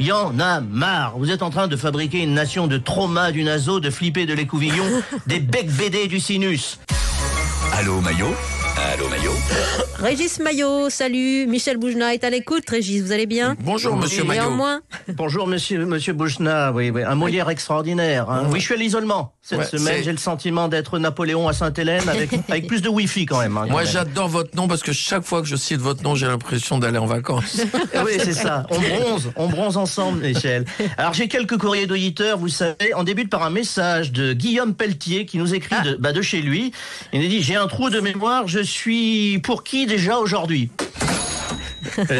y en a marre. Vous êtes en train de fabriquer une nation de trauma du naso, de flipper de l'écouvillon, des becs BD du sinus. Allô Maillot? Allô Maillot? Régis Maillot, salut. Michel Boujna est à l'écoute. Régis, vous allez bien? Bonjour monsieur Maillot. Néanmoins. Bonjour monsieur Boujna, oui, un Molière extraordinaire. Hein. Oui, je suis à l'isolement. Cette semaine, j'ai le sentiment d'être Napoléon à Sainte-Hélène avec plus de wifi quand même. Moi j'adore votre nom parce que chaque fois que je cite votre nom, j'ai l'impression d'aller en vacances. Oui, c'est ça. On bronze ensemble, Michel. Alors j'ai quelques courriers d'auditeurs, vous savez. On débute par un message de Guillaume Pelletier qui nous écrit de chez lui. Il nous dit: j'ai un trou de mémoire, je suis pour qui déjà aujourd'hui?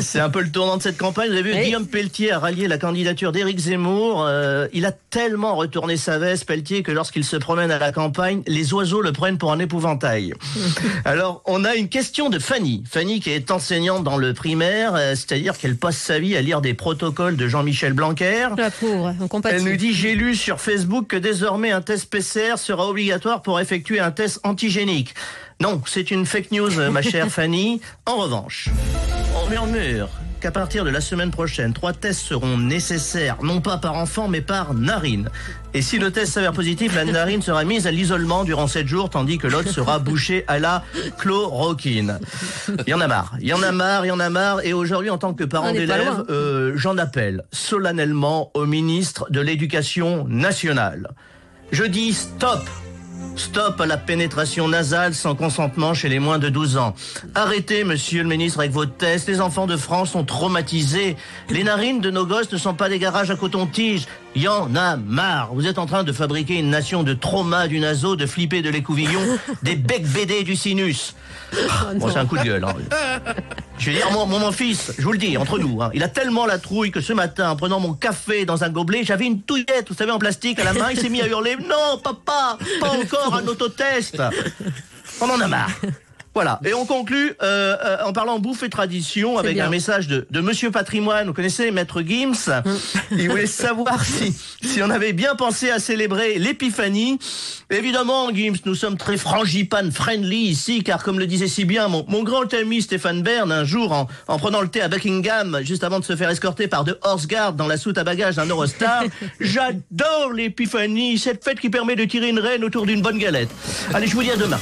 C'est un peu le tournant de cette campagne. Vous avez vu, Guillaume Pelletier a rallié la candidature d'Éric Zemmour. Il a tellement retourné sa veste, Pelletier, que lorsqu'il se promène à la campagne, les oiseaux le prennent pour un épouvantail. Alors, on a une question de Fanny. Fanny qui est enseignante dans le primaire, c'est-à-dire qu'elle passe sa vie à lire des protocoles de Jean-Michel Blanquer. La pauvre, on compatit. Elle nous dit: j'ai lu sur Facebook que désormais un test PCR sera obligatoire pour effectuer un test antigénique. Non, c'est une fake news, ma chère Fanny. En revanche, on murmure qu'à partir de la semaine prochaine, 3 tests seront nécessaires, non pas par enfant, mais par narine. Et si le test s'avère positif, la narine sera mise à l'isolement durant 7 jours, tandis que l'autre sera bouchée à la chloroquine. Il y en a marre. Et aujourd'hui, en tant que parent d'élève, j'en appelle solennellement au ministre de l'Éducation nationale. Je dis stop! Stop à la pénétration nasale sans consentement chez les moins de 12 ans. Arrêtez, monsieur le ministre, avec vos tests. Les enfants de France sont traumatisés. Les narines de nos gosses ne sont pas des garages à coton-tige. Il y en a marre. Vous êtes en train de fabriquer une nation de trauma du naso, de flipper de l'écouvillon, des becs BD du sinus. Bon, c'est un coup de gueule. Hein. Je vais dire, mon fils, je vous le dis, entre nous, hein, il a tellement la trouille que ce matin, en prenant mon café dans un gobelet, j'avais une touillette, vous savez, en plastique à la main, il s'est mis à hurler: non, papa, pas encore un autotest. On en a marre. Voilà, et on conclut en parlant bouffe et tradition avec un message de Monsieur Patrimoine. Vous connaissez Maître Gims? Il voulait savoir si on avait bien pensé à célébrer l'épiphanie. Évidemment, Gims, nous sommes très frangipane friendly ici, car comme le disait si bien mon grand ami Stéphane Bern un jour en prenant le thé à Buckingham, juste avant de se faire escorter par 2 horse guards dans la soute à bagages d'un Eurostar, j'adore l'épiphanie, cette fête qui permet de tirer une reine autour d'une bonne galette. Allez, je vous dis à demain.